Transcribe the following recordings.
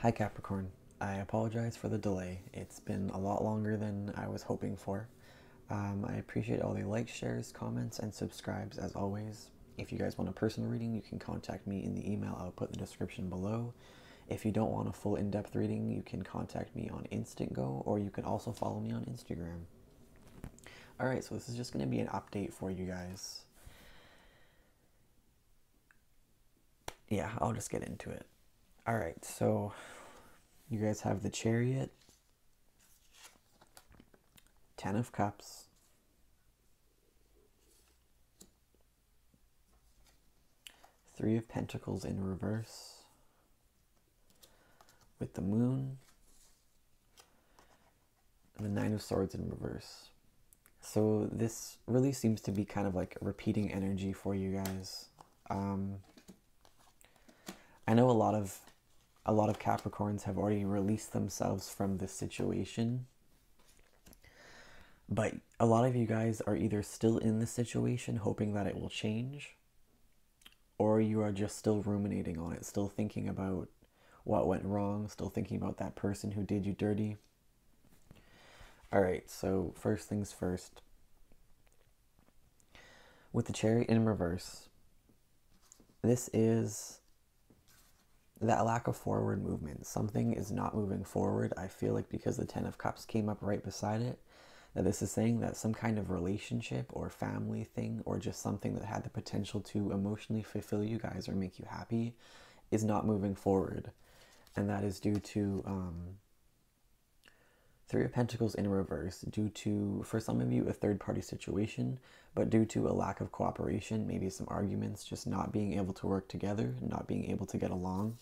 Hi Capricorn, I apologize for the delay. It's been a lot longer than I was hoping for. I appreciate all the likes, shares, comments, and subscribes as always. If you guys want a personal reading, you can contact me in the email I'll put in the description below. If you don't want a full in-depth reading, you can contact me on InstantGo, or you can also follow me on Instagram. Alright, so this is just going to be an update for you guys. Yeah, I'll just get into it. Alright, so you guys have the Chariot, Ten of Cups, Three of Pentacles in reverse, with the Moon, and the Nine of Swords in reverse. So this really seems to be kind of like repeating energy for you guys. I know a lot of Capricorns have already released themselves from this situation, but a lot of you guys are either still in the situation hoping that it will change, or you are just still ruminating on it, still thinking about what went wrong, still thinking about that person who did you dirty. Alright, so first things first. With the Chariot in reverse, this is that lack of forward movement. Something is not moving forward. I feel like because the Ten of Cups came up right beside it, that this is saying that some kind of relationship or family thing, or just something that had the potential to emotionally fulfill you guys or make you happy, is not moving forward. And that is due to Three of Pentacles in reverse, due to, for some of you, a third-party situation, but due to a lack of cooperation, maybe some arguments, just not being able to work together, not being able to get along.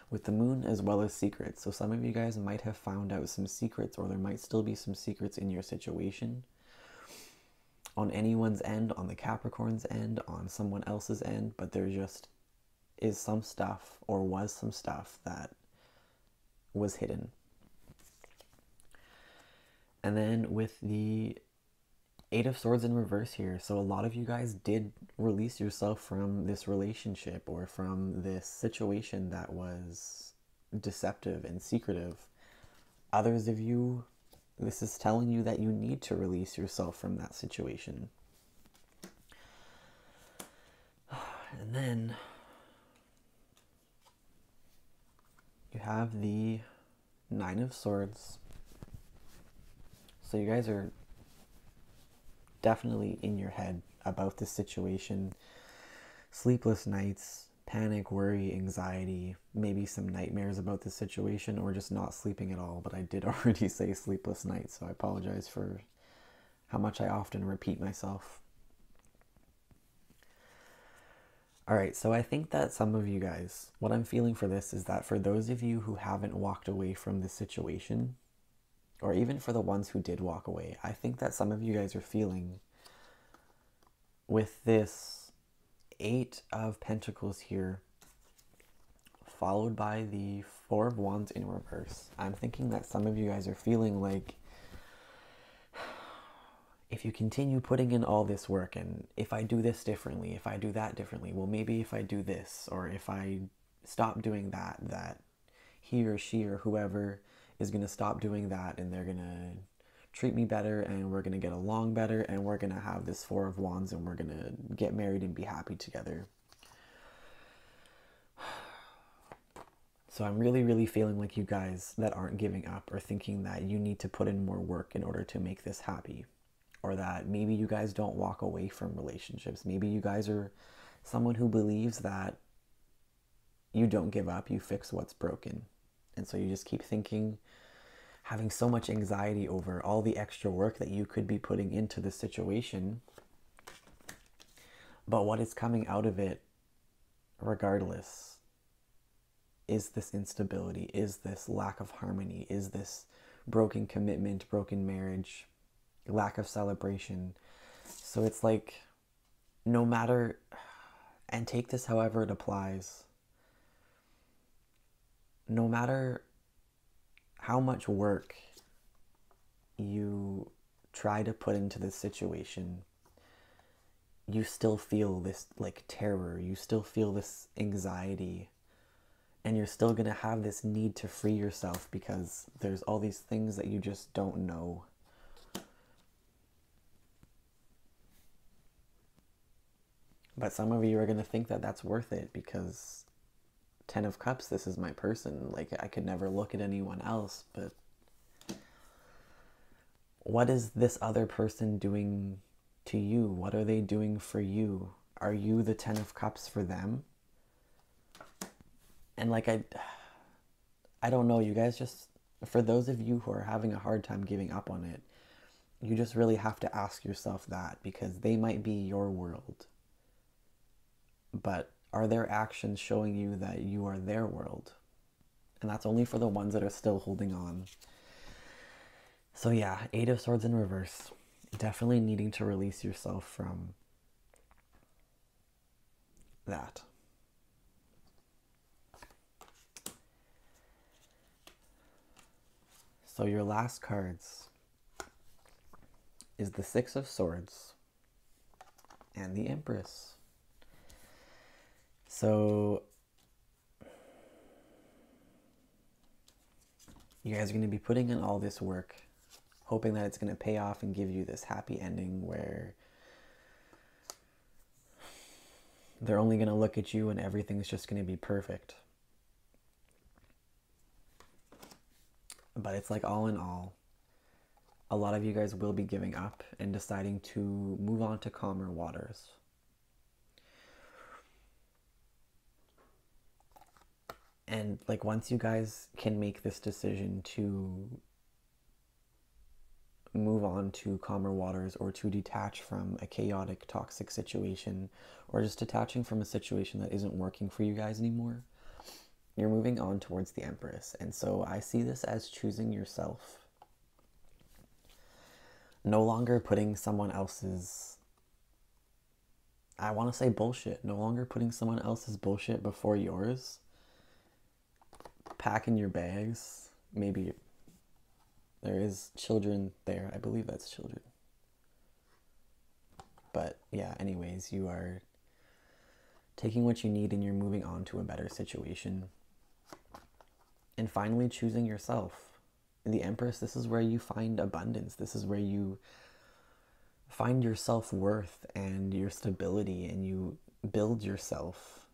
With the Moon, as well as secrets. So some of you guys might have found out some secrets, or there might still be some secrets in your situation. On anyone's end, on the Capricorn's end, on someone else's end, but there just is some stuff, or was some stuff, that was hidden. And then with the Eight of Swords in reverse here, so a lot of you guys did release yourself from this relationship or from this situation that was deceptive and secretive. Others of you, this is telling you that you need to release yourself from that situation. And then you have the Nine of Swords. So you guys are definitely in your head about this situation. Sleepless nights, panic, worry, anxiety, maybe some nightmares about this situation, or just not sleeping at all. But I did already say sleepless nights, so I apologize for how much I often repeat myself. Alright, so I think that some of you guys, what I'm feeling for this is that for those of you who haven't walked away from this situation, or even for the ones who did walk away, I think that some of you guys are feeling with this Eight of Pentacles here, followed by the Four of Wands in reverse. I'm thinking that some of you guys are feeling like, if you continue putting in all this work, and if I do this differently, if I do that differently, well, maybe if I do this, or if I stop doing that, that he or she or whoever is going to stop doing that, and they're going to treat me better, and we're going to get along better, and we're going to have this Four of Wands, and we're going to get married and be happy together. So I'm really, really feeling like you guys that aren't giving up are thinking that you need to put in more work in order to make this happy. Or that maybe you guys don't walk away from relationships. Maybe you guys are someone who believes that you don't give up, you fix what's broken. And so you just keep thinking, having so much anxiety over all the extra work that you could be putting into the situation. But what is coming out of it, regardless, is this instability, is this lack of harmony, is this broken commitment, broken marriage, lack of celebration. So it's like, no matter, and take this however it applies, no matter how much work you try to put into this situation, you still feel this like terror, you still feel this anxiety, And you're still going to have this need to free yourself because there's all these things that you just don't know. But some of you are going to think that that's worth it because 10 of Cups, this is my person. Like, I could never look at anyone else. But what is this other person doing to you? What are they doing for you? Are you the 10 of Cups for them? And like, I don't know, you guys just, for those of you who are having a hard time giving up on it, you just really have to ask yourself that, because they might be your world. But are their actions showing you that you are their world? And that's only for the ones that are still holding on. So yeah, 8 of Swords in reverse. Definitely needing to release yourself from that. So your last cards is the 6 of Swords and the Empress. So you guys are going to be putting in all this work, hoping that it's going to pay off and give you this happy ending where they're only going to look at you and everything's just going to be perfect. But it's like, all in all, a lot of you guys will be giving up and deciding to move on to calmer waters. And like, once you guys can make this decision to move on to calmer waters, or to detach from a chaotic, toxic situation, or just detaching from a situation that isn't working for you guys anymore, you're moving on towards the Empress. And so I see this as choosing yourself. No longer putting someone else's, I want to say bullshit, no longer putting someone else's bullshit before yours. Packing your bags. Maybe there is children there. I believe that's children. But yeah, anyways, you are taking what you need and you're moving on to a better situation. And finally choosing yourself. The Empress, this is where you find abundance. This is where you find your self-worth and your stability, and you build yourself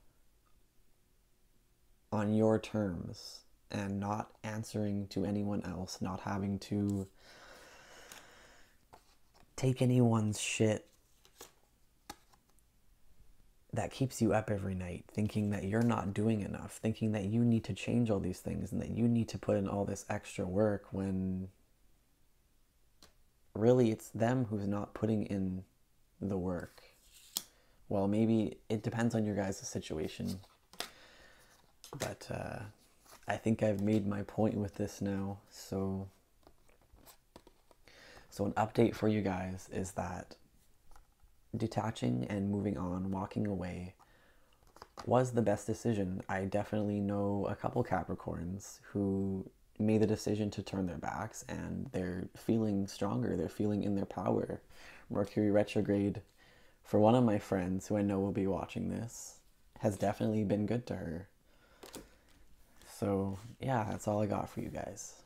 on your terms and not answering to anyone else, not having to take anyone's shit that keeps you up every night, thinking that you're not doing enough, thinking that you need to change all these things and that you need to put in all this extra work, when really it's them who's not putting in the work. Well, maybe it depends on your guys' situation. But I think I've made my point with this now. So an update for you guys is that detaching and moving on, walking away, was the best decision. I definitely know a couple Capricorns who made the decision to turn their backs, and they're feeling stronger. They're feeling in their power. Mercury retrograde, for one of my friends who I know will be watching this, has definitely been good to her. So yeah, that's all I got for you guys.